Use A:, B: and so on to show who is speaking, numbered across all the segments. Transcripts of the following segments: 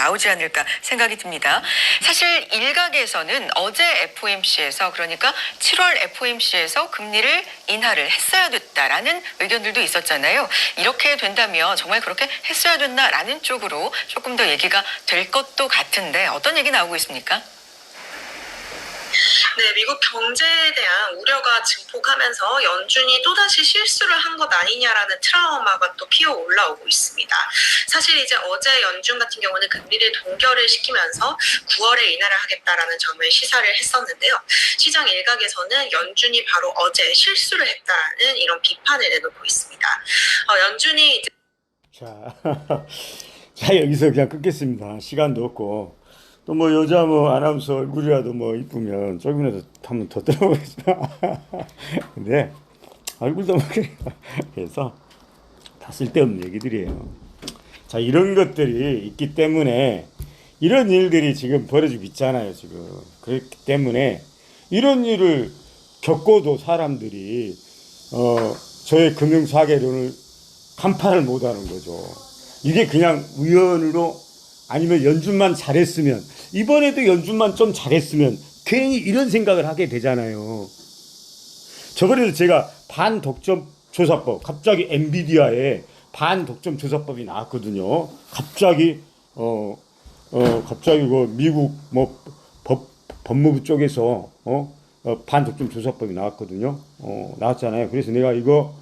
A: 나오지 않을까 생각이 듭니다. 사실 일각에서는 어제 FOMC에서 그러니까 7월 FOMC에서 금리를 인하를 했어야 됐다라는 의견들도 있었잖아요. 이렇게 된다면 정말 그렇게 했어야 됐나라는 쪽으로 조금 더 얘기가 될 것도 같은데 어떤 얘기 나오고 있습니까?
B: 네, 미국 경제에 대한 우려가 증폭하면서 연준이 또다시 실수를 한 것 아니냐라는 트라우마가 또 피어 올라오고 있습니다. 사실 이제 어제 연준 같은 경우는 금리를 동결을 시키면서 9월에 인하를 하겠다라는 점을 시사를 했었는데요. 시장 일각에서는 연준이 바로 어제 실수를 했다는 이런 비판을 내놓고 있습니다. 연준이 이제
C: 자, 여기서 그냥 끊겠습니다. 시간도 없고. 또 뭐 여자 아나운서 얼굴이라도 이쁘면 조금이라도 한번 더 들어보겠습니다. 근데 얼굴도 그래서 다 쓸데없는 얘기들이에요. 자, 이런 것들이 있기 때문에 이런 일들이 지금 벌어지고 있잖아요. 지금 그렇기 때문에 이런 일을 겪고도 사람들이 저의 금융사계론을 간파를 못하는 거죠. 이게 그냥 우연으로 아니면 연준만 잘했으면, 이번에도 연준만 좀 잘했으면 괜히 이런 생각을 하게 되잖아요. 저번에도 제가 반독점 조사법, 갑자기 엔비디아에 반독점 조사법이 나왔거든요. 갑자기 그 미국 법무부 쪽에서 반독점 조사법이 나왔거든요. 나왔잖아요. 그래서 내가 이거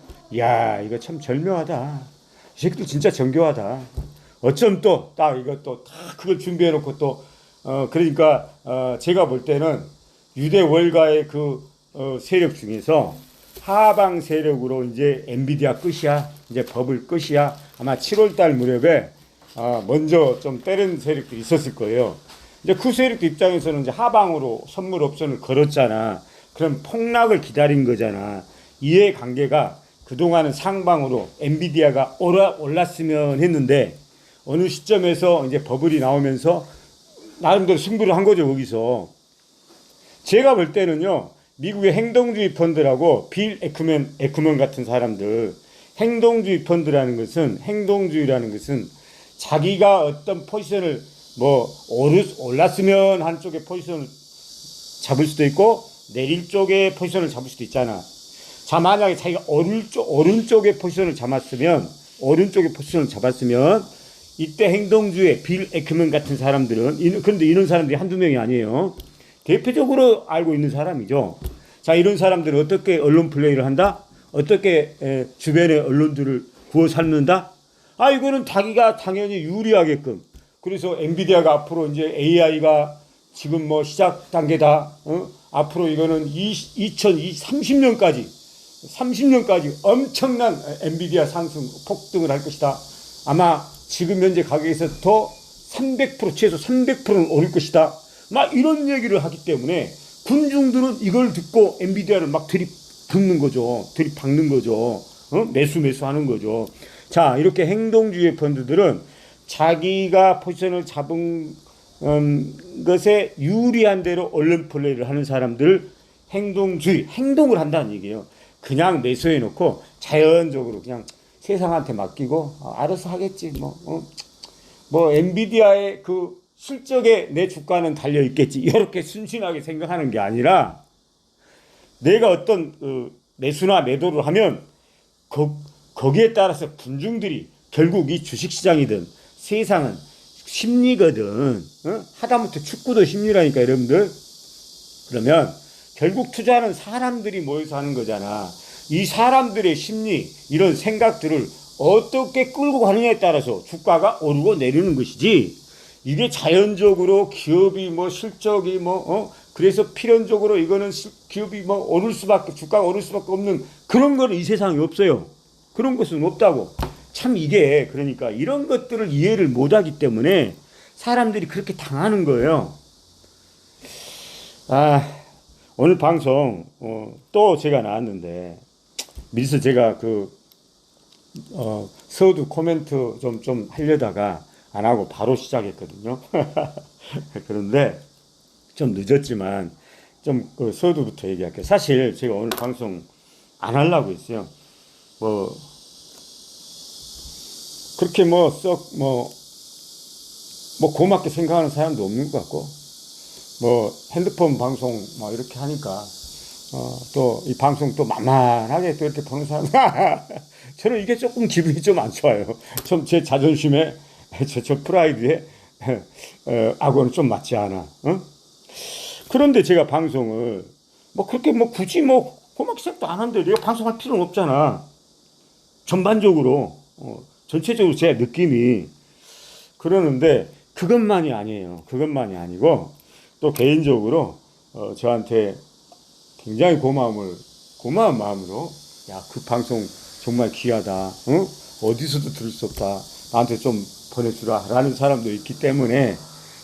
C: 참 절묘하다. 이 새끼들 진짜 정교하다. 어쩜 또 딱 이것도 다 그걸 준비해놓고 또 그러니까 제가 볼 때는 유대 월가의 그 세력 중에서 하방 세력으로 이제 엔비디아 끝이야. 이제 버블 끝이야. 아마 7월달 무렵에 먼저 좀 때린 세력들이 있었을 거예요. 이제 그 세력들 입장에서는 이제 하방으로 선물 옵션을 걸었잖아. 그럼 폭락을 기다린 거잖아. 이해 관계가 그동안은 상방으로 엔비디아가 올랐으면 했는데 어느 시점에서 이제 버블이 나오면서 나름대로 승부를 한 거죠, 거기서. 제가 볼 때는요, 미국의 행동주의 펀드라고 빌 에크먼 같은 사람들, 행동주의라는 것은 자기가 어떤 포지션을 올랐으면 한쪽에 포지션을 잡을 수도 있고 내릴 쪽에 포지션을 잡을 수도 있잖아. 자, 만약에 자기가 오른쪽에 포지션을 잡았으면 이때 행동주의 빌 에크먼 같은 사람들은, 그런데 이런 사람들이 한두 명이 아니에요. 대표적으로 알고 있는 사람이죠. 자, 이런 사람들은 어떻게 언론 플레이를 한다? 어떻게 주변의 언론들을 구워 삶는다? 이거는 자기가 당연히 유리하게끔. 그래서 엔비디아가 앞으로 이제 AI가 지금 시작 단계다. 앞으로 이거는 30년까지 엄청난 엔비디아 상승 폭등을 할 것이다. 아마 지금 현재 가격에서 더 300% 최소 300%는 오를 것이다. 이런 얘기를 하기 때문에 군중들은 이걸 듣고 엔비디아를 들이박는 거죠. 매수하는 거죠. 자, 이렇게 행동주의 펀드들은 자기가 포지션을 잡은 것에 유리한 대로 언론 플레이를 하는 사람들, 행동을 한다는 얘기예요. 그냥 매수해놓고 자연적으로 그냥 세상한테 맡기고 알아서 하겠지. 엔비디아의 그 실적에 내 주가는 달려 있겠지. 이렇게 순진하게 생각하는 게 아니라 내가 어떤 매수나 매도를 하면 거기에 따라서 군중들이, 결국 이 주식시장이든 세상은 심리거든. 하다못해 축구도 심리라니까, 여러분들. 그러면 결국 투자하는 사람들이 모여서 하는 거잖아. 이 사람들의 심리, 이런 생각들을 어떻게 끌고 가느냐에 따라서 주가가 오르고 내리는 것이지, 이게 자연적으로 기업이 실적이 그래서 필연적으로 이거는 기업이 주가가 오를 수밖에 없는 그런 거는 이 세상에 없어요. 그런 것은 없다고. 참 이게 그러니까 이런 것들을 이해를 못하기 때문에 사람들이 그렇게 당하는 거예요. 오늘 방송 또 제가 나왔는데 미리서 제가 서두 코멘트 좀 하려다가 안 하고 바로 시작했거든요. 그런데 좀 늦었지만 좀 서두부터 얘기할게요. 사실 제가 오늘 방송 안 하려고 했어요. 그렇게 뭐 고맙게 생각하는 사람도 없는 것 같고, 뭐 핸드폰 방송 뭐 이렇게 하니까 또 이 방송 또 만만하게 또 이렇게 보는 사람 저는 이게 조금 기분이 좀 안 좋아요. 좀 제 자존심에 저 프라이드에 악어는 좀 맞지 않아. 어? 그런데 제가 방송을 뭐 그렇게 뭐 굳이 뭐 고맙게 생각도 안 하는데 내가 방송할 필요는 없잖아. 전반적으로 전체적으로 제 느낌이 그러는데 그것만이 아니에요. 그것만이 아니고 또 개인적으로 저한테 굉장히 고마운 마음으로 야, 그 방송 정말 귀하다. 어디서도 들을 수 없다. 나한테 좀 보내주라 라는 사람도 있기 때문에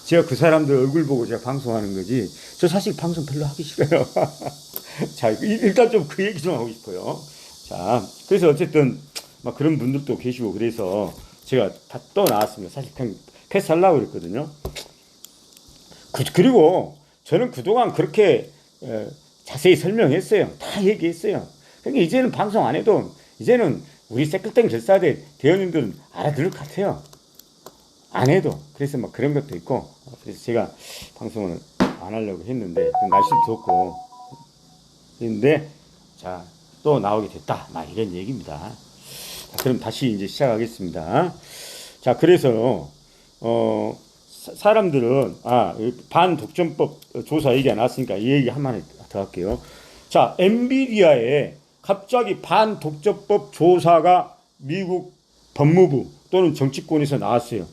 C: 제가 그 사람들 얼굴 보고 제가 방송하는 거지. 저 사실 방송 별로 하기 싫어요. 자, 일단 좀 그 얘기 좀 하고 싶어요. 자, 그래서 어쨌든 막 그런 분들도 계시고 그래서 제가 다 또 나왔습니다. 사실 그냥 패스하려고 그랬거든요. 그리고 저는 그동안 그렇게 자세히 설명했어요. 다 얘기했어요. 그러니까 이제는 방송 안 해도 이제는 우리 새끌땡 결사대 대원님들은 알아들을 것 같아요. 안 해도. 그래서 막 그런 것도 있고 그래서 제가 방송을 안 하려고 했는데 날씨도 덥고 했는데 자, 또 나오게 됐다. 막 이런 얘기입니다. 자, 그럼 다시 이제 시작하겠습니다. 자, 그래서 사람들은 반독점법 조사 얘기가 나왔으니까 이 얘기 한마디 더 할게요. 자, 엔비디아에 갑자기 반독점법 조사가 미국 법무부 또는 정치권에서 나왔어요.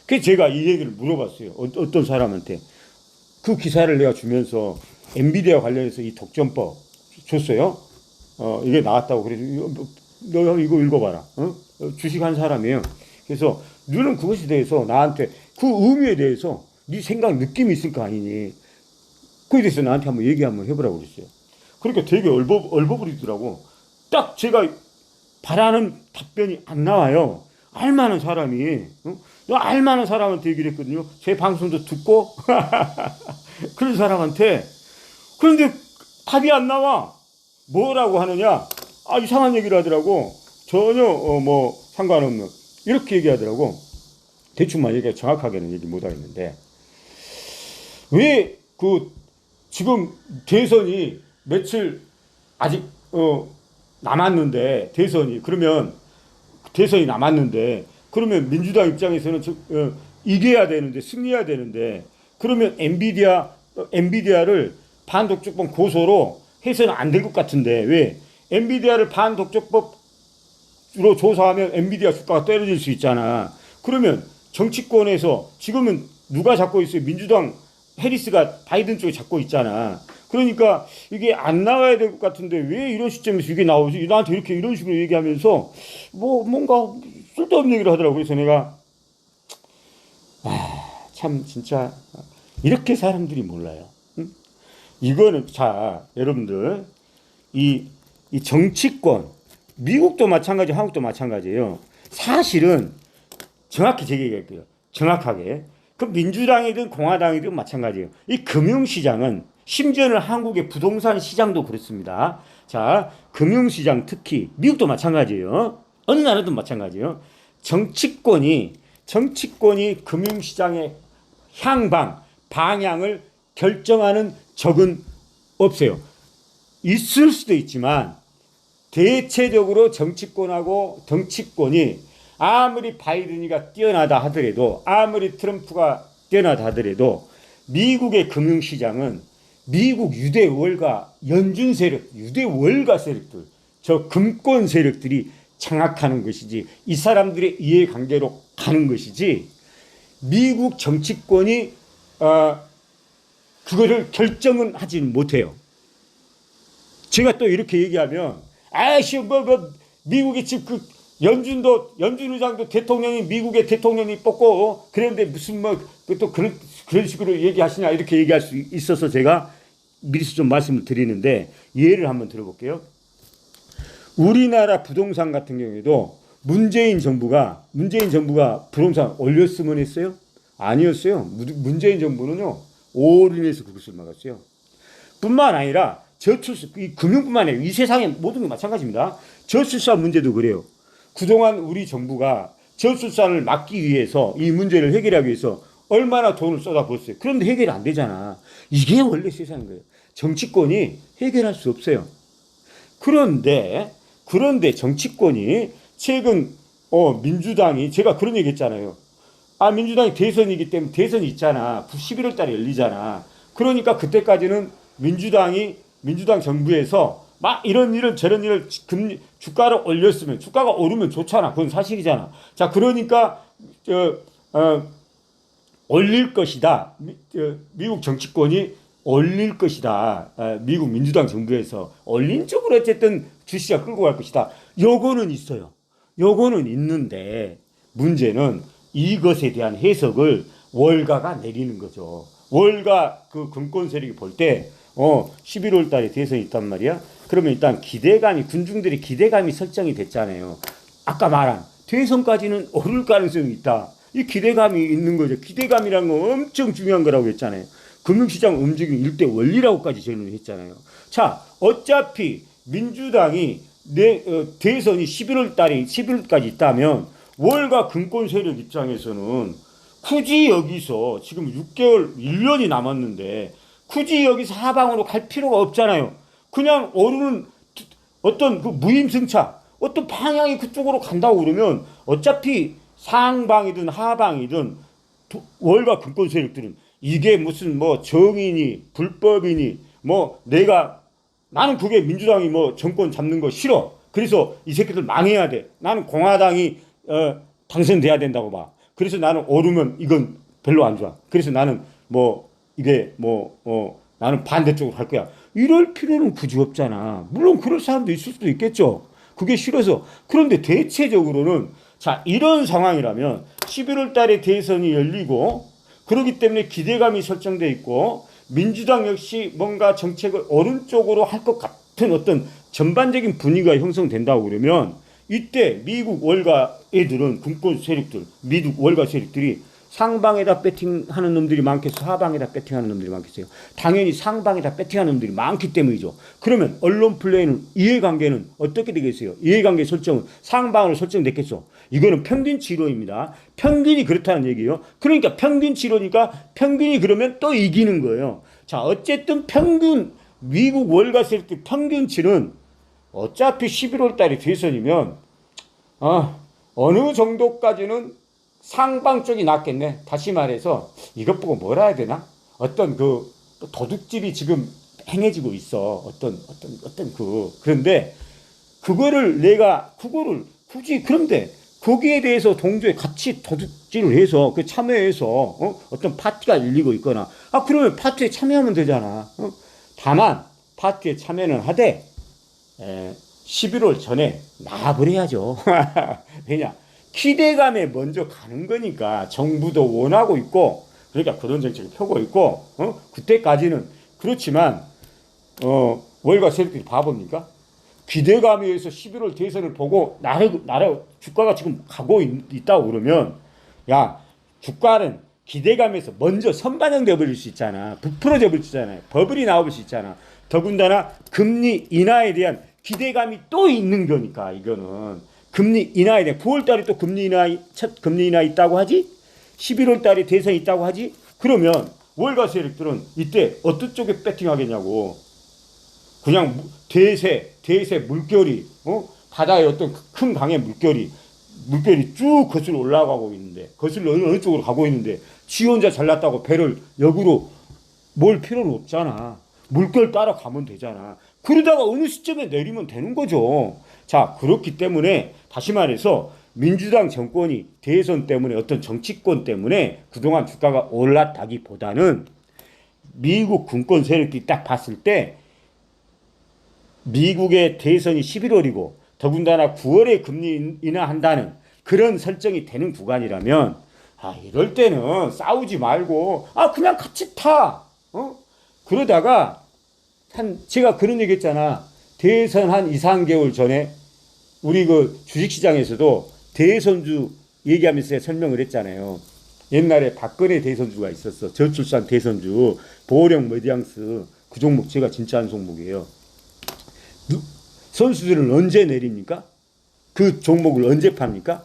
C: 그래서 제가 이 얘기를 물어봤어요. 어떤 사람한테. 그 기사를 내가 주면서 엔비디아 관련해서 이 독점법 줬어요. 이게 나왔다고. 그래서 너 이거 읽어봐라. 주식한 사람이에요. 그래서 너는 그것에 대해서 나한테 그 의미에 대해서 네 생각 느낌이 있을 거 아니니. 그에 대해서 나한테 한번 얘기 한번 해보라고 그랬어요. 그러니까 되게 얼버무리더라고. 딱 제가 바라는 답변이 안 나와요. 알만한 사람이. 알만한 사람한테 얘기를 했거든요. 제 방송도 듣고 그런 사람한테. 그런데 답이 안 나와. 뭐라고 하느냐. 이상한 얘기를 하더라고. 전혀 뭐 상관없는 이렇게 얘기하더라고. 대충만 얘기해. 정확하게는 얘기 못 하겠는데 왜 지금 대선이 며칠 아직 남았는데 그러면 민주당 입장에서는 이겨야 되는데 승리해야 되는데 그러면 엔비디아를 반독점법 고소로 해서는 안 될 것 같은데 왜 엔비디아를 반독점법으로 조사하면 엔비디아 주가가 떨어질 수 있잖아. 그러면 정치권에서 지금은 누가 잡고 있어요? 민주당 해리스가 바이든 쪽에 잡고 있잖아. 그러니까 이게 안 나와야 될 것 같은데 왜 이런 시점에서 이게 나오지? 나한테 이렇게 이런 식으로 얘기하면서 뭔가 쓸데없는 얘기를 하더라고. 그래서 내가 참 진짜 이렇게 사람들이 몰라요. 응? 이거는 자 여러분들 이 정치권 미국도 마찬가지 한국도 마찬가지예요. 사실은 정확히 제가 얘기할게요. 정확하게. 그 민주당이든 공화당이든 마찬가지예요. 이 금융시장은 심지어는 한국의 부동산 시장도 그렇습니다. 자, 금융시장 특히 미국도 마찬가지예요. 어느 나라도 마찬가지예요. 정치권이 금융시장의 방향을 결정하는 적은 없어요. 있을 수도 있지만 대체적으로 정치권이 아무리 바이든이가 뛰어나다 하더라도 아무리 트럼프가 뛰어나다 하더라도 미국의 금융시장은 미국 유대 월가 연준 세력, 유대 월가 세력들, 저 금권 세력들이 장악하는 것이지 이 사람들의 이해관계로 가는 것이지 미국 정치권이 그거를 결정은 하지는 못해요. 제가 또 이렇게 얘기하면 미국의 집 연준 의장도 대통령이 미국의 대통령이 뽑고 그런데 무슨 또 그런 식으로 얘기하시냐 이렇게 얘기할 수 있어서 제가 미리서 좀 말씀을 드리는데 예를 한번 들어볼게요. 우리나라 부동산 같은 경우에도 문재인 정부가 부동산 올렸으면 했어요? 아니었어요. 문재인 정부는요 올인해서 그것을 막았어요. 뿐만 아니라 저출산, 금융뿐만 아니라 이 세상의 모든 게 마찬가지입니다. 저출산 문제도 그래요. 그동안 우리 정부가 저출산을 막기 위해서 이 문제를 해결하기 위해서 얼마나 돈을 쏟아부었어요. 그런데 해결이 안 되잖아. 이게 원래 세상인 거예요. 정치권이 해결할 수 없어요. 그런데 정치권이 최근 민주당이 제가 그런 얘기 했잖아요. 아, 민주당이 대선이기 때문에 대선이 있잖아. 11월 달에 열리잖아. 그러니까 그때까지는 민주당 정부에서 막 이런 일을 저런 일을 주가를 올렸으면 주가가 오르면 좋잖아. 그건 사실이잖아. 자, 그러니까 올릴 것이다. 미국 정치권이 올릴 것이다. 미국 민주당 정부에서 올린 쪽으로 어쨌든 주시가 끌고 갈 것이다. 요거는 있어요. 요거는 있는데 문제는 이것에 대한 해석을 월가가 내리는 거죠. 월가 그 금권 세력이 볼 때 11월 달에 대선이 있단 말이야. 그러면 일단 군중들의 기대감이 설정이 됐잖아요. 아까 말한 대선까지는 오를 가능성이 있다. 이 기대감이 있는 거죠. 기대감이라는 건 엄청 중요한 거라고 했잖아요. 금융시장 움직임 일대 원리라고까지 저는 했잖아요. 자, 어차피 민주당이 대선이 11월까지 있다면 월가 금권 세력 입장에서는 굳이 여기서 지금 6개월, 1년이 남았는데 굳이 여기서 하방으로 갈 필요가 없잖아요. 그냥 오르는 어떤 그 무임승차, 어떤 방향이 그쪽으로 간다고 그러면 어차피 상방이든 하방이든 월가 금권 세력들은 이게 무슨 뭐 정의니 불법이니 뭐 나는 그게 민주당이 뭐 정권 잡는 거 싫어. 그래서 이 새끼들 망해야 돼. 나는 공화당이 당선돼야 된다고 봐. 그래서 나는 오르면 이건 별로 안 좋아. 그래서 나는 나는 반대쪽으로 할 거야. 이럴 필요는 굳이 없잖아. 물론 그럴 사람도 있을 수도 있겠죠. 그게 싫어서. 그런데 대체적으로는 자, 이런 상황이라면 11월 달에 대선이 열리고 그렇기 때문에 기대감이 설정돼 있고 민주당 역시 뭔가 정책을 오른쪽으로 할 것 같은 어떤 전반적인 분위기가 형성된다고 그러면 이때 미국 월가 애들은 금권 세력들, 미국 월가 세력들이 상방에다 배팅하는 놈들이 많겠어? 하방에다 배팅하는 놈들이 많겠어요? 당연히 상방에다 배팅하는 놈들이 많기 때문이죠. 그러면 언론 플레이는 이해관계는 어떻게 되겠어요? 이해관계 설정은 상방으로 설정됐겠죠. 이거는 평균치로입니다. 평균이 그렇다는 얘기예요. 그러니까 평균치로니까 평균이 그러면 또 이기는 거예요. 자, 어쨌든 미국 월가 세력들 평균치는 어차피 11월 달에 대선이면 어느 정도까지는 상방 쪽이 낫겠네. 다시 말해서 이것 보고 뭐라 해야 되나? 어떤 그 도둑질이 지금 행해지고 있어. 그런데 그거를 굳이 그런데 거기에 대해서 동조에 같이 도둑질을 해서 참여해서 어떤 파티가 열리고 있거나 그러면 파티에 참여하면 되잖아. 다만 파티에 참여는 하되 11월 전에 나와버려야죠. 왜냐? 기대감에 먼저 가는 거니까 정부도 원하고 있고 그러니까 그런 정책을 펴고 있고 그때까지는 그렇지만 월가 세력들이 바보입니까? 기대감에 의해서 11월 대선을 보고 나라 주가가 지금 가고 있다고 그러면 야 주가는 기대감에서 먼저 선반영돼 버릴 수 있잖아. 부풀어져 버릴 수 있잖아요. 버블이 나올 수 있잖아. 더군다나 금리 인하에 대한 기대감이 또 있는 거니까 이거는 금리 인하에 대한 9월 달에 또 첫 금리 인하 있다고 하지? 11월 달에 대선 있다고 하지? 그러면 월가 세력들은 이때 어떤 쪽에 배팅하겠냐고. 그냥 대세 물결이 바다의 어떤 큰 강의 물결이 쭉 거슬러 올라가고 있는데 거슬러 어느 쪽으로 가고 있는데 지 혼자 잘났다고 배를 역으로 몰 필요는 없잖아. 물결 따라가면 되잖아. 그러다가 어느 시점에 내리면 되는 거죠. 자, 그렇기 때문에 다시 말해서 민주당 정권이 대선 때문에 어떤 정치권 때문에 그동안 주가가 올랐다기보다는 미국 군권 세력들이 딱 봤을 때 미국의 대선이 11월이고 더군다나 9월에 금리 인하한다는 그런 설정이 되는 구간이라면 이럴 때는 싸우지 말고 그냥 같이 타. 그러다가 제가 그런 얘기 했잖아. 대선 한 2, 3개월 전에 우리 그 주식시장에서도 대선주 얘기하면서 설명을 했잖아요. 옛날에 박근혜 대선주가 있었어. 저출산 대선주, 보령 메디앙스 그 종목 제가 진짜 한 종목이에요. 선수들은 언제 내립니까? 그 종목을 언제 팝니까?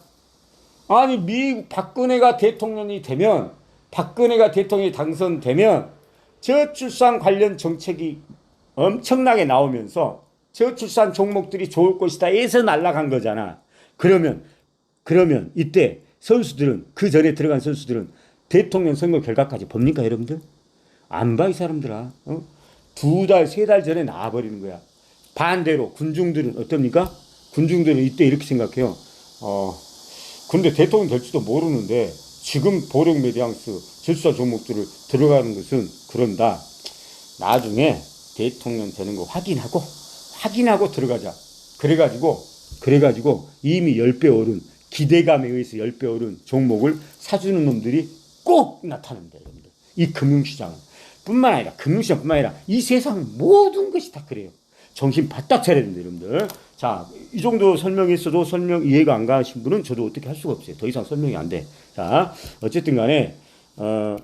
C: 아니 미국 박근혜가 대통령이 되면 박근혜가 대통령이 당선되면 저출산 관련 정책이 엄청나게 나오면서 저출산 종목들이 좋을 것이다 해서 날아간 거잖아. 그러면 이때 선수들은, 그 전에 들어간 선수들은 대통령 선거 결과까지 봅니까, 여러분들? 안 봐, 이 사람들아. 2달, 3달 전에 나와버리는 거야. 반대로 군중들은 어떻습니까? 군중들은 이때 이렇게 생각해요. 근데 대통령 될지도 모르는데 지금 보력 메디앙스 저출산 종목들을 들어가는 것은 그런다. 나중에 대통령 되는 거 확인하고 들어가자. 그래가지고 이미 10배 오른, 기대감에 의해서 10배 오른 종목을 사주는 놈들이 꼭 나타납니다, 여러분들. 이 금융시장은. 뿐만 아니라, 금융시장뿐만 아니라 이 세상 모든 것이 다 그래요. 정신 바짝 차려야 됩니다, 여러분들. 자, 이 정도 설명했어도 설명 이해가 안 가신 분은 저도 어떻게 할 수가 없어요. 더 이상 설명이 안 돼. 자, 어쨌든 간에,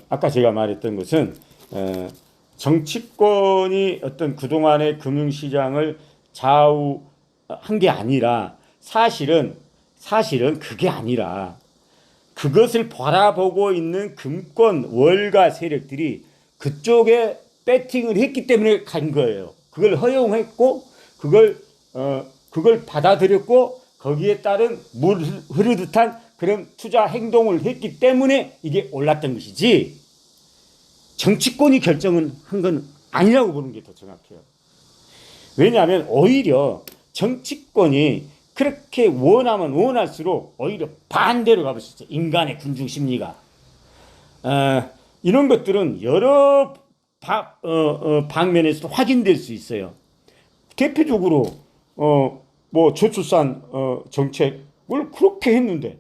C: 아까 제가 말했던 것은, 정치권이 어떤 그동안의 금융시장을 좌우한 게 아니라, 사실은 그게 아니라, 그것을 바라보고 있는 금권 월가 세력들이 그쪽에 배팅을 했기 때문에 간 거예요. 그걸 허용했고, 그걸 받아들였고, 거기에 따른 물 흐르듯한 그런 투자 행동을 했기 때문에 이게 올랐던 것이지, 정치권이 결정은 한 건 아니라고 보는 게 더 정확해요. 왜냐하면 오히려 정치권이 그렇게 원하면 원할수록 오히려 반대로 가볼 수 있어요. 인간의 군중 심리가. 이런 것들은 여러 방면에서도 확인될 수 있어요. 대표적으로 뭐 저출산 정책을 그렇게 했는데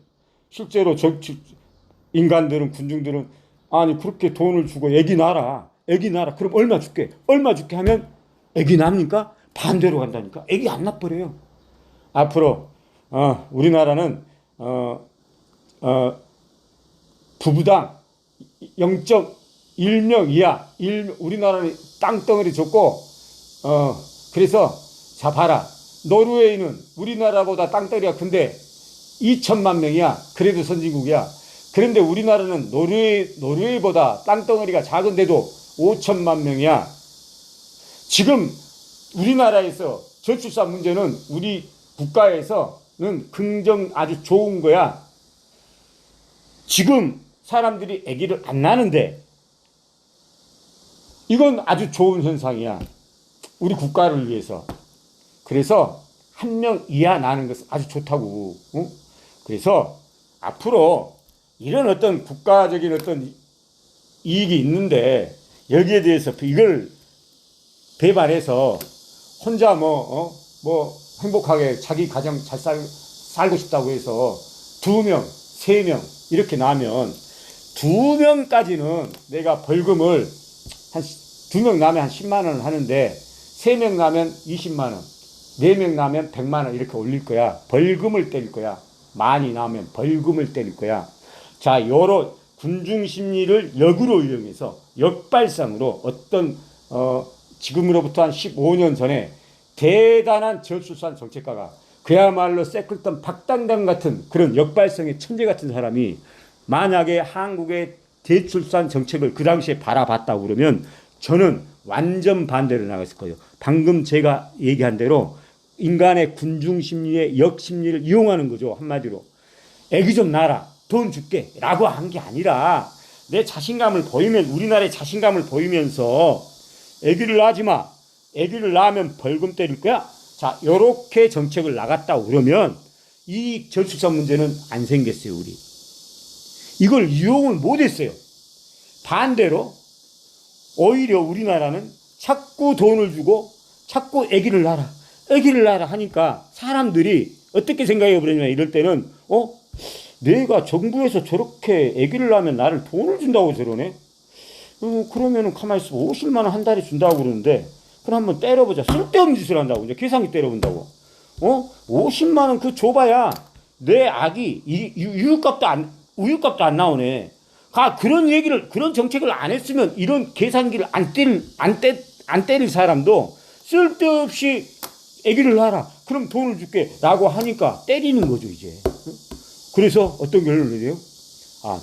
C: 실제로 인간들은, 군중들은 아니 그렇게 돈을 주고 애기 낳아라 그럼 얼마 줄게 하면 애기 낳습니까? 반대로 간다니까. 애기 안 낳버려요. 앞으로 우리나라는 부부당 0.1명 이하, 우리나라는 땅덩어리 줬고, 그래서 자 봐라, 노르웨이는 우리나라보다 땅덩어리가 큰데 2천만 명이야. 그래도 선진국이야. 그런데 우리나라는 노르웨이보다 땅덩어리가 작은데도 5천만 명이야. 지금 우리나라에서 저출산 문제는 우리 국가에서는 아주 좋은 거야. 지금 사람들이 아기를 안 낳는데 이건 아주 좋은 현상이야. 우리 국가를 위해서. 그래서 1명 이하 낳는 것은 아주 좋다고. 그래서 앞으로 이런 어떤 국가적인 어떤 이익이 있는데 여기에 대해서 이걸 배반해서 혼자 뭐 행복하게 자기 가정 잘 살고 싶다고 해서 2명, 3명 이렇게 나면 2명까지는 내가 벌금을 2명 나면 한 10만 원을 하는데 3명 나면 20만 원, 4명 나면 100만 원 이렇게 올릴 거야. 벌금을 때릴 거야. 많이 나오면 벌금을 때릴 거야. 자, 여러 군중 심리를 역으로 이용해서 역발상으로 어떤 지금으로부터 한 15년 전에 대단한 저출산 정책가가 그야말로 세클턴 박당당 같은 그런 역발상의 천재 같은 사람이 만약에 한국의 대출산 정책을 그 당시에 바라봤다고 그러면 저는 완전 반대로 나갔을 거예요. 방금 제가 얘기한 대로 인간의 군중 심리의 역심리를 이용하는 거죠. 한마디로. 애기 좀 낳아라. 돈 줄게. 라고 한 게 아니라 내 자신감을 보이면, 우리나라의 자신감을 보이면서 애기를 낳지 마. 애기를 낳으면 벌금 때릴 거야. 자, 요렇게 정책을 나갔다고 그러면 이 저출산 문제는 안 생겼어요, 우리. 이걸 이용을 못 했어요. 반대로 오히려 우리나라는 자꾸 돈을 주고 자꾸 애기를 낳아라 하니까 사람들이 어떻게 생각해 버리냐, 이럴 때는 내가 정부에서 저렇게 애기를 낳으면 나를 돈을 준다고 저러네. 그러면은 가만히 있어 50만 원 한 달에 준다고 그러는데 그럼 한번 때려보자. 쓸데없는 짓을 한다고. 이제 계산기 때려본다고. 50만 원 그 줘봐야 내 아기 우유값도 안 나오네. 그런 정책을 안 했으면 이런 계산기를 안 때릴 사람도 쓸데없이 아기를 낳아라. 그럼 돈을 줄게. 라고 하니까 때리는 거죠, 이제. 그래서 어떤 결론을 내요?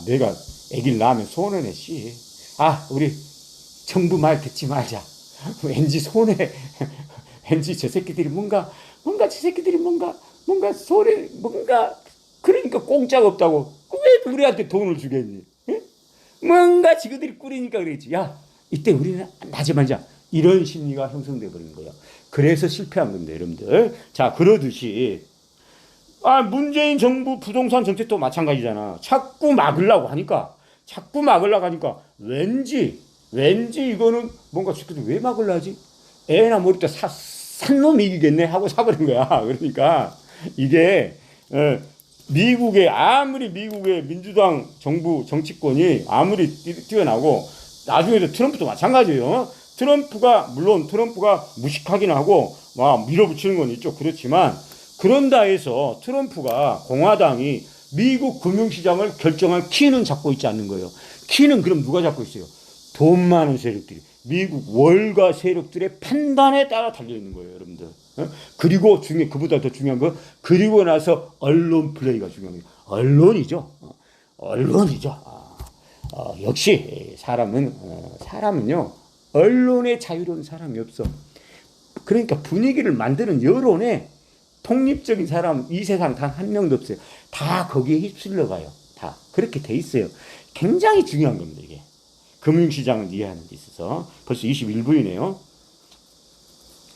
C: 내가 애기를 낳으면 손해네 씨. 우리 정부 말 듣지 말자. 왠지 손해. 왠지 저 새끼들이 뭔가 저 새끼들이 뭔가 손해 뭔가 그러니까 공짜가 없다고. 왜 우리한테 돈을 주겠니? 예? 뭔가 지그들이 꾸리니까 그랬지. 야, 이때 우리는 나지 말자. 이런 심리가 형성돼 버리는 거예요. 그래서 실패한 겁니다, 여러분들. 자, 그러듯이 문재인 정부 부동산 정책도 마찬가지잖아. 자꾸 막으려고 하니까 왠지 이거는 뭔가 지금 왜 막으려 하지? 애나 머리도 산 놈이 이기겠네 하고 사버린 거야. 그러니까 이게 아무리 미국의 민주당 정부 정치권이 아무리 뛰어나고 나중에도 트럼프도 마찬가지예요. 트럼프가 무식하긴 하고 막 밀어붙이는 건 있죠. 그렇지만 그런다 해서 트럼프가 공화당이 미국 금융시장을 결정할 키는 잡고 있지 않는 거예요. 키는 그럼 누가 잡고 있어요? 돈 많은 세력들이. 미국 월가 세력들의 판단에 따라 달려있는 거예요, 여러분들. 그리고 그보다 더 중요한 건 그리고 나서 언론 플레이가 중요한 거예요. 언론이죠. 역시 사람은요 언론에 자유로운 사람이 없어. 그러니까 분위기를 만드는 여론에 독립적인 사람 이 세상 단 한 명도 없어요. 다 거기에 휩쓸려 가요. 다 그렇게 돼 있어요. 굉장히 중요한 겁니다, 이게. 금융시장을 이해하는 데 있어서. 벌써 21분이네요.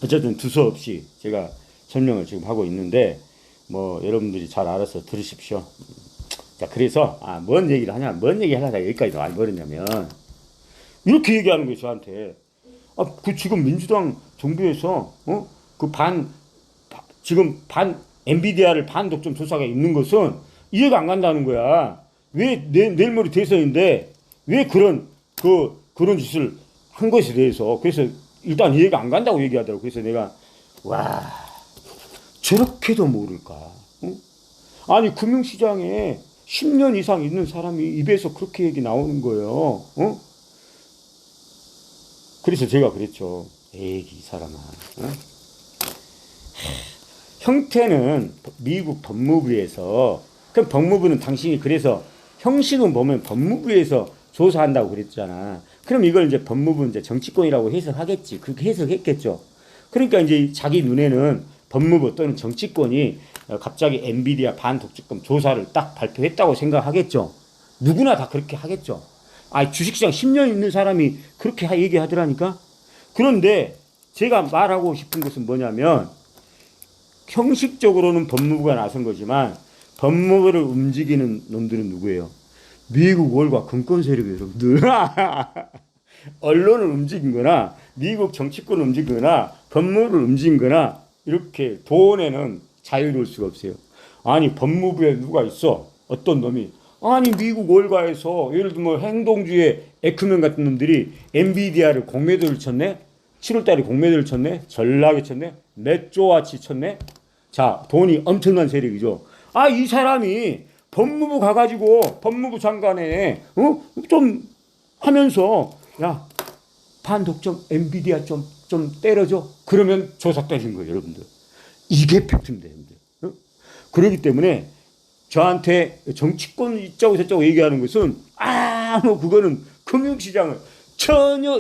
C: 어쨌든 두서없이 제가 설명을 지금 하고 있는데 여러분들이 잘 알아서 들으십시오. 자, 그래서 뭔 얘기를 하려다가 여기까지 와버렸냐면 이렇게 얘기하는 거예요, 저한테. 지금 민주당 정부에서 지금 엔비디아를 반독점 조사가 있는 것은 이해가 안 간다는 거야. 왜 내일 모레 대선인데 왜 그런 짓을 한 것에 대해서. 그래서 일단 이해가 안 간다고 얘기하더라고. 그래서 내가 저렇게도 모를까? 아니 금융시장에 10년 이상 있는 사람이 입에서 그렇게 얘기 나오는 거예요. 그래서 제가 그랬죠. 이 사람아. 형태는 미국 법무부에서, 그럼 법무부는 당신이 그래서 형식은 보면 법무부에서 조사한다고 그랬잖아. 그럼 이걸 이제 법무부 이제 정치권이라고 해석하겠지. 그렇게 해석했겠죠. 그러니까 이제 자기 눈에는 법무부 또는 정치권이 갑자기 엔비디아 반독점권 조사를 딱 발표했다고 생각하겠죠. 누구나 다 그렇게 하겠죠. 주식시장 10년 있는 사람이 그렇게 얘기하더라니까. 그런데 제가 말하고 싶은 것은 뭐냐면 형식적으로는 법무부가 나선 거지만 법무부를 움직이는 놈들은 누구예요? 미국 월가 금권 세력이 여러분들. 언론을 움직인 거나 미국 정치권을 움직인 거나 법무부를 움직인 거나 이렇게 돈에는 자유로울 수가 없어요. 법무부에 누가 있어? 어떤 놈이 미국 월가에서 예를 들면 행동주의 에크맨 같은 놈들이 엔비디아를 공매도를 쳤네. 7월달에 공매도를 쳤네. 전락에 쳤네. 몇 조와치 쳤네. 자, 돈이 엄청난 세력이죠. 이 사람이 법무부 가가지고 법무부 장관에 좀 하면서 야 반독점 엔비디아 좀 때려줘. 그러면 조사 때린 거예요, 여러분들. 이게 팩트입니다, 여러분들. 그렇기 때문에 저한테 정치권 있자고 저자고 얘기하는 것은 그거는 금융시장을 전혀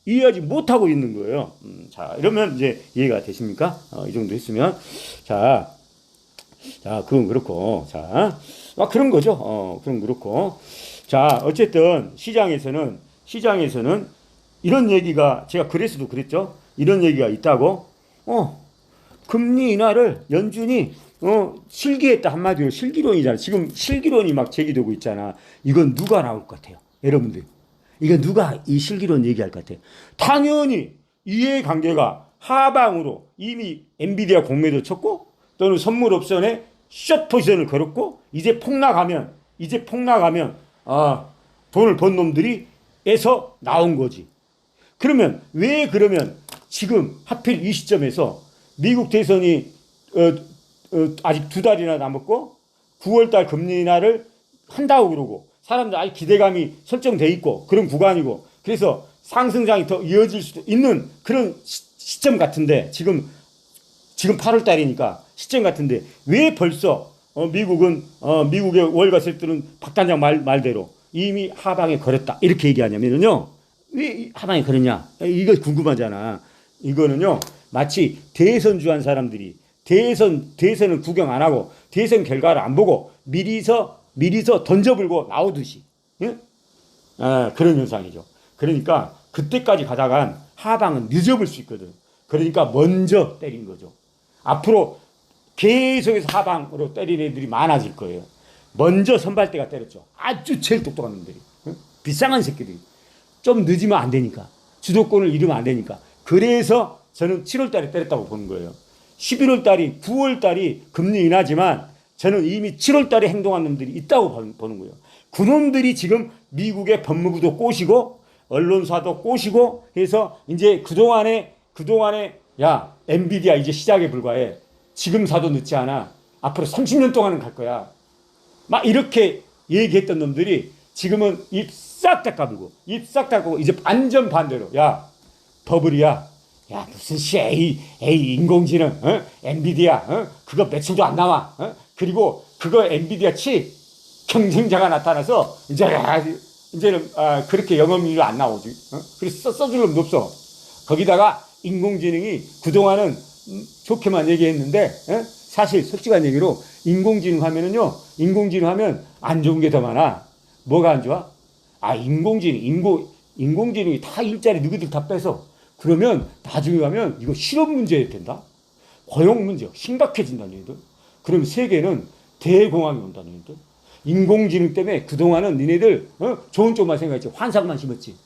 C: 이해하지 못하고 있는 거예요. 자, 이러면 이제 이해가 되십니까? 이 정도 했으면. 자, 그건 그렇고. 자, 그런 거죠. 그럼 그렇고. 자, 어쨌든 시장에서는 이런 얘기가, 제가 그래서도 그랬죠. 이런 얘기가 있다고. 금리 인하를 연준이 실기했다. 한마디로 실기론이잖아. 지금 실기론이 막 제기되고 있잖아. 이건 누가 나올 것 같아요, 여러분들? 이거 누가 이 실기론 얘기할 것 같아요? 당연히 이해관계가 하방으로 이미 엔비디아 공매도 쳤고 또는 선물 옵션에 숏 포지션을 걸었고 이제 폭락하면 돈을 번 놈들이 에서 나온 거지. 그러면 지금 하필 이 시점에서 미국 대선이 아직 2달이나 남았고 9월달 금리 인하를 한다고 그러고 사람들 아직 기대감이 설정돼 있고 그런 구간이고 그래서 상승장이 더 이어질 수도 있는 그런 시점 같은데 지금 8월달이니까 시점 같은데 왜 벌써 미국의 월가 세력들은 박 단장 말대로 이미 하방에 걸었다. 이렇게 얘기하냐면요. 왜 하방에 걸었냐? 이거 궁금하잖아. 이거는요. 마치 대선주한 사람들이 대선을 구경 안 하고 대선 결과를 안 보고 미리서 던져불고 나오듯이. 예? 그런 현상이죠. 그러니까 그때까지 가다간 하방은 늦어볼 수 있거든. 그러니까 먼저 때린 거죠. 앞으로 계속해서 하방으로 때린 애들이 많아질 거예요. 먼저 선발대가 때렸죠. 아주 제일 똑똑한 놈들이. 비상한 새끼들이. 좀 늦으면 안 되니까. 주도권을 잃으면 안 되니까. 그래서 저는 7월 달에 때렸다고 보는 거예요. 11월 달이, 9월 달이 금리 인하지만 저는 이미 7월 달에 행동한 놈들이 있다고 보는 거예요. 그놈들이 지금 미국의 법무부도 꼬시고 언론사도 꼬시고 해서 이제 그동안에 야, 엔비디아 이제 시작에 불과해. 지금 사도 늦지 않아. 앞으로 30년 동안은 갈 거야. 막 이렇게 얘기했던 놈들이 지금은 입 싹 다 까불고 이제 완전 반대로 야 버블이야. 야 무슨 AI 인공지능 엔비디아 그거 매출도 안 나와. 그리고 그거 엔비디아 칩 경쟁자가 나타나서 이제는 그렇게 영업이익이 안 나오지. 그래서 써줄 놈도 없어. 거기다가 인공지능이 그동안은 좋게만 얘기했는데 사실 솔직한 얘기로 인공지능 하면 안 좋은 게 더 많아. 뭐가 안 좋아? 인공지능이 다 일자리 누구들 다 뺏어. 그러면 나중에 가면 이거 실업 문제 된다. 고용 문제 심각해진다는 얘기들. 그러면 세계는 대공황이 온다는 얘기들. 인공지능 때문에 그동안은 니네들 좋은 쪽만 생각했지. 환상만 심었지.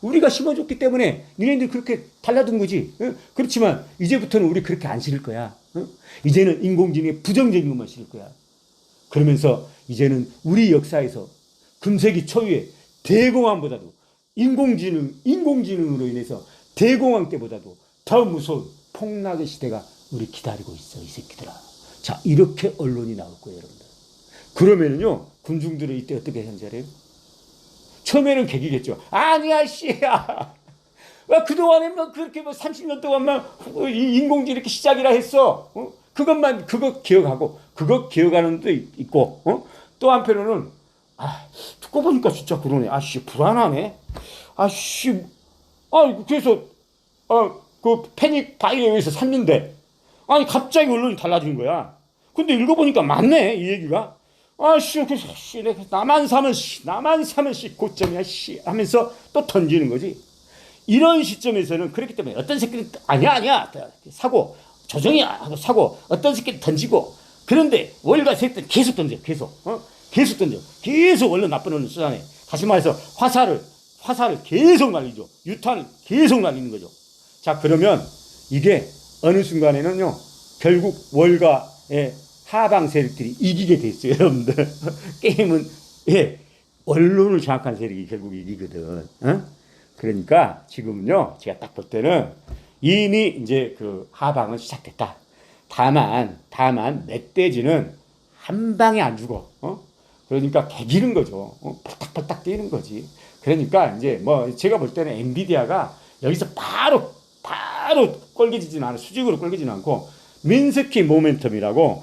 C: 우리가 심어줬기 때문에 니네들 그렇게 달라든 거지. 그렇지만 이제부터는 우리 그렇게 안 실을 거야. 이제는 인공지능의 부정적인 것만 실을 거야. 그러면서 이제는 우리 역사에서 금세기 초유의 대공황보다도 인공지능으로 인해서 대공황 때보다도 더 무서운 폭락의 시대가 우리 기다리고 있어, 이 새끼들아. 자, 이렇게 언론이 나올 거예요, 여러분들. 그러면은요, 군중들은 이때 어떻게 현재래요? 처음에는 개기겠죠. 아니야, 씨야. 왜 그동안에 그렇게 30년 동안만 인공지능 이렇게 시작이라 했어. 그거 기억하고, 그거 기억하는 데 있고, 또 한편으로는, 듣고 보니까 진짜 그러네. 불안하네. 그래서, 그 패닉 바이에 의해서 샀는데, 갑자기 언론이 달라지는 거야. 근데 읽어보니까 맞네, 이 얘기가. 나만 사면 고점이야, 하면서 또 던지는 거지. 이런 시점에서는 그렇기 때문에 어떤 새끼는 아니야. 사고, 조정이 하고 사고, 어떤 새끼는 던지고. 그런데 월가 새끼는 계속 던져, 계속 던져. 계속 언론 나쁜 언론 쏟아내. 다시 말해서 화살을 계속 날리죠. 유탄을 계속 날리는 거죠. 자, 그러면 이게 어느 순간에는요, 결국 월가의 하방 세력들이 이기게 돼 있어요, 여러분들. 게임은, 언론을 장악한 세력이 결국 이기거든. 그러니까 지금은요, 제가 딱 볼 때는 이미 이제 그 하방은 시작됐다. 다만, 멧돼지는 한 방에 안 죽어. 그러니까 개기는 거죠. 팔딱팔딱 뛰는 거지. 그러니까 이제 제가 볼 때는 엔비디아가 여기서 바로 꼴개지진 않아. 수직으로 꼴개지는 않고, 민스키 모멘텀이라고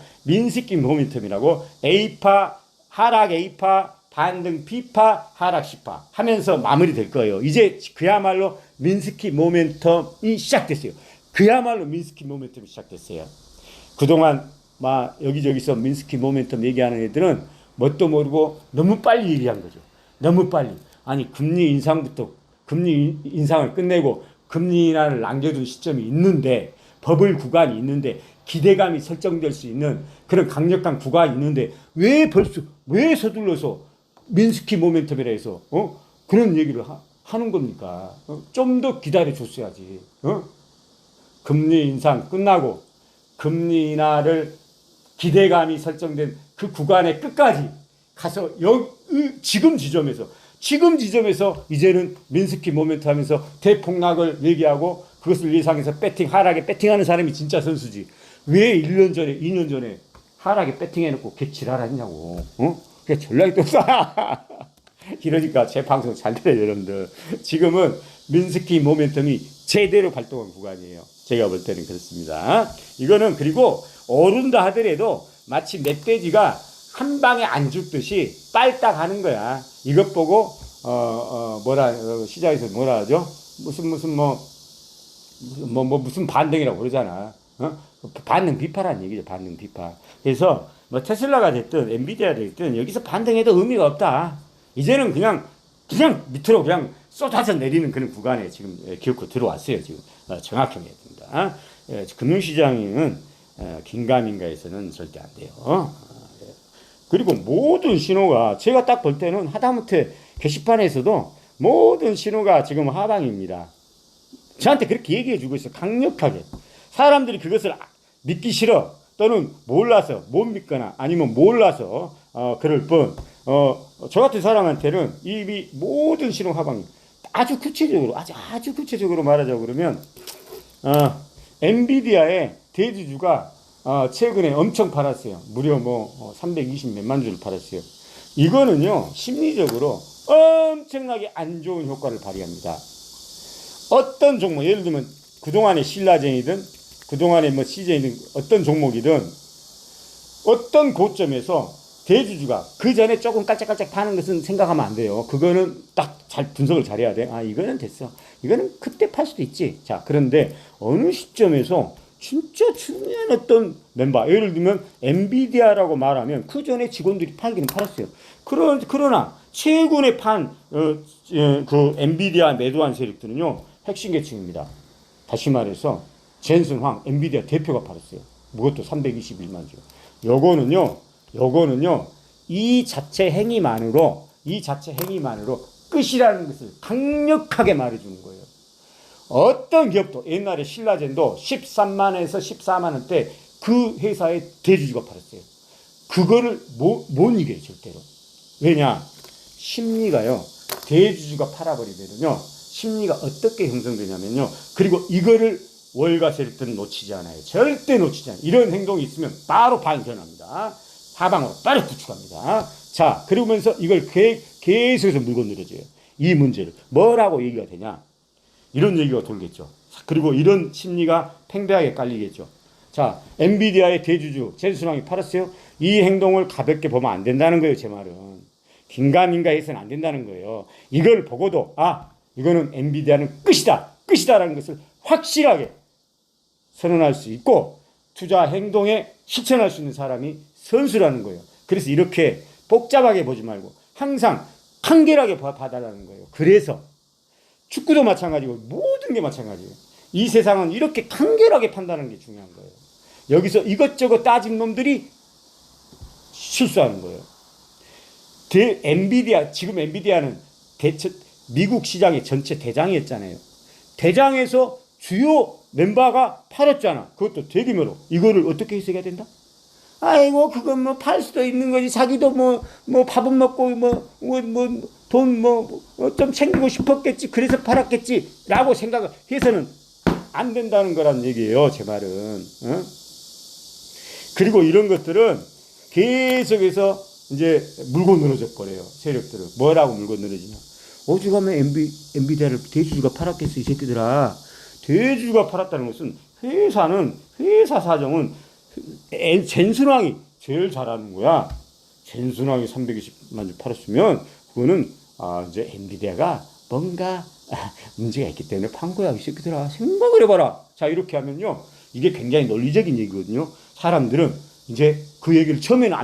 C: 하락 A파, 반등 B파, 하락 C파 하면서 마무리될 거예요. 이제 그야말로 민스키 모멘텀이 시작됐어요. 그동안 여기저기서 민스키 모멘텀 얘기하는 애들은 뭣도 모르고 너무 빨리 얘기한 거죠. 너무 빨리. 금리 인상을 끝내고 금리 인하를 남겨둔 시점이 있는데, 버블 구간이 있는데, 기대감이 설정될 수 있는 그런 강력한 구간이 있는데, 왜 서둘러서 민스키 모멘텀이라 해서 그런 얘기를 하는 겁니까? 좀 더 기다려줬어야지. 금리 인상 끝나고 금리 인하를 기대감이 설정된 그 구간의 끝까지 가서 지금 지점에서 이제는 민스키 모멘텀 하면서 대폭락을 얘기하고 그것을 예상해서 하락에 배팅하는 사람이 진짜 선수지. 왜 1년 전에, 2년 전에 하락에 배팅해놓고 개치랄하냐고. 그게 전략이 없어. 이러니까 제 방송 잘 들어요, 여러분들. 지금은 민스키 모멘텀이 제대로 발동한 구간이에요. 제가 볼 때는 그렇습니다. 이거는 그리고 오른다 하더라도 마치 멧돼지가 한 방에 안 죽듯이 빨딱 하는 거야. 이것 보고 시장에서 뭐라 하죠? 무슨 반등이라고 그러잖아. 반등 비파라는 얘기죠. 반등 비파. 그래서 뭐 테슬라가 됐든 엔비디아가 됐든 여기서 반등해도 의미가 없다. 이제는 그냥 밑으로 그냥 쏟아져 내리는 그런 구간에 지금 기어코 들어왔어요. 지금 정확히 해야 됩니다. 금융시장은 긴가민가에서는 절대 안 돼요. 그리고 모든 신호가 제가 딱 볼 때는 하다못해 게시판에서도 모든 신호가 지금 하방입니다. 저한테 그렇게 얘기해 주고 있어. 강력하게. 사람들이 그것을 믿기 싫어. 또는 몰라서 못 믿거나 아니면 몰라서 그럴 뿐 저 같은 사람한테는 이미 모든 신호 하방이 아주 구체적으로 말하자고 그러면 엔비디아의 대주주가 최근에 엄청 팔았어요. 무려 320 몇만 주를 팔았어요. 이거는요, 심리적으로 엄청나게 안 좋은 효과를 발휘합니다. 어떤 종목, 예를 들면 그동안의 신라젠이든 그동안의 CJ든 어떤 종목이든 어떤 고점에서 대주주가 그 전에 조금 깔짝깔짝 파는 것은 생각하면 안 돼요. 그거는 딱 잘 분석을 잘해야 돼. 이거는 됐어. 이거는 그때 팔 수도 있지. 자, 그런데 어느 시점에서 진짜 중요한 어떤 멤버, 예를 들면 엔비디아라고 말하면 그 전에 직원들이 팔기는 팔았어요. 그러나 최근에 그 엔비디아 매도한 세력들은요, 핵심 계층입니다. 다시 말해서 젠슨 황 엔비디아 대표가 팔았어요. 그것도 321만 주. 요거는요 이 자체 행위만으로 끝이라는 것을 강력하게 말해주는 거예요. 어떤 기업도 옛날에 신라젠도 13만에서 14만 원대 그 회사의 대주주가 팔았어요. 그거를 못 이겨요, 절대로. 왜냐? 심리가요, 대주주가 팔아버리면요, 심리가 어떻게 형성되냐면요, 그리고 이거를 월가 세력들은 놓치지 않아요. 절대 놓치지 않아요. 이런 행동이 있으면 바로 반전합니다. 하방으로 빠르게 구축합니다. 자, 그러면서 이걸 계속해서 물고 늘어져요. 이 문제를. 뭐라고 얘기가 되냐? 이런 얘기가 돌겠죠. 그리고 이런 심리가 팽배하게 깔리겠죠. 자, 엔비디아의 대주주 젠슨왕이 팔았어요. 이 행동을 가볍게 보면 안 된다는 거예요. 제 말은. 긴가민가 해서는 안 된다는 거예요. 이걸 보고도 이거는 엔비디아는 끝이다라는 것을 확실하게 선언할 수 있고 투자 행동에 실천할 수 있는 사람이 선수라는 거예요. 그래서 이렇게 복잡하게 보지 말고 항상 간결하게 봐달라는 거예요. 그래서 축구도 마찬가지고 모든 게 마찬가지예요. 이 세상은 이렇게 간결하게 판단하는 게 중요한 거예요. 여기서 이것저것 따진 놈들이 실수하는 거예요. 지금 엔비디아는 미국 시장의 전체 대장이었잖아요. 대장에서 주요 멤버가 팔았잖아. 그것도 대규모로. 이거를 어떻게 해석해야 된다? 아이고, 그건 팔 수도 있는 거지. 자기도 밥은 먹고, 돈 좀 챙기고 싶었겠지. 그래서 팔았겠지. 라고 생각을 해서는 안 된다는 거란 얘기예요. 제 말은. 그리고 이런 것들은 계속해서 이제 물고 늘어져 버려요. 세력들은. 뭐라고 물고 늘어지냐. 오죽하면 엔비디아를 대주주가 팔았겠어, 이 새끼들아. 대주주가 팔았다는 것은 회사 사정은 젠슨왕이 제일 잘하는 거야. 젠슨왕이 320만 주 팔았으면 그거는 이제 엔비디아가 뭔가 문제가 있기 때문에 판 거야, 이 새끼들아. 생각을 해봐라. 자, 이렇게 하면요, 이게 굉장히 논리적인 얘기거든요. 사람들은 이제 그 얘기를 처음에는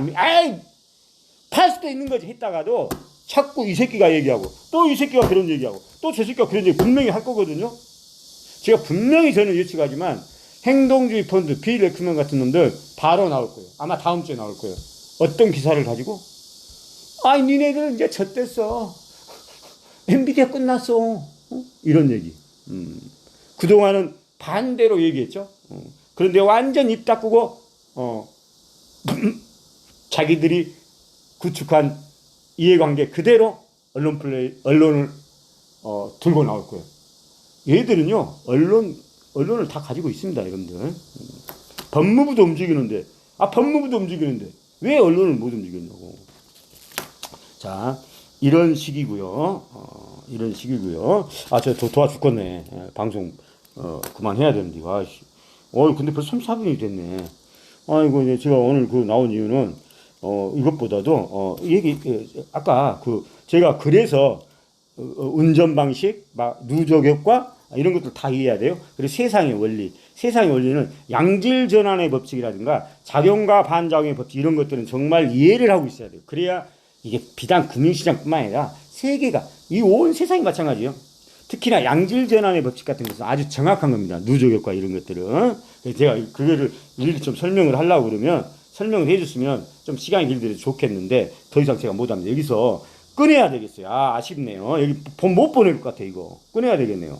C: 팔 수도 있는 거지 했다가도 자꾸 이 새끼가 얘기하고 또 이 새끼가 그런 얘기하고 또 저 새끼가 그런 얘기 분명히 할 거거든요. 제가 분명히 저는 예측하지만 행동주의 펀드, 비레크먼 같은 놈들 바로 나올 거예요. 아마 다음 주에 나올 거예요. 어떤 기사를 가지고 니네들 이제 젖됐어. 엔비디아 끝났어. 이런 얘기. 그동안은 반대로 얘기했죠. 그런데 완전 입 닫고 자기들이 구축한 이해관계 그대로 언론을 들고 나올 거예요. 얘들은요, 언론을 다 가지고 있습니다, 여러분들. 법무부도 움직이는데 왜 언론을 못 움직이냐고. 자, 이런 식이고요. 저 도와 죽겠네. 방송 그만해야 되는데. 근데 벌써 34분이 됐네. 아이고, 제가 오늘 나온 이유는 이것보다도 아까 제가 그래서 운전 방식, 막 누적 효과 이런 것들 다 이해해야 돼요. 그리고 세상의 원리, 세상의 원리는 양질 전환의 법칙이라든가 작용과 반작용의 법칙 이런 것들은 정말 이해를 하고 있어야 돼요. 그래야 이게 비단 금융시장뿐만 아니라 세계가 이 온 세상이 마찬가지예요. 특히나 양질 전환의 법칙 같은 것은 아주 정확한 겁니다. 누적 효과 이런 것들은. 그래서 제가 그거를 일일이 좀 설명을 하려고 그러면 설명을 해줬으면 좀 시간이 길더라도 좋겠는데 더 이상 제가 못합니다. 여기서 끊어야 되겠어요. 아쉽네요. 여기 못 보낼 것 같아 이거. 끊어야 되겠네요.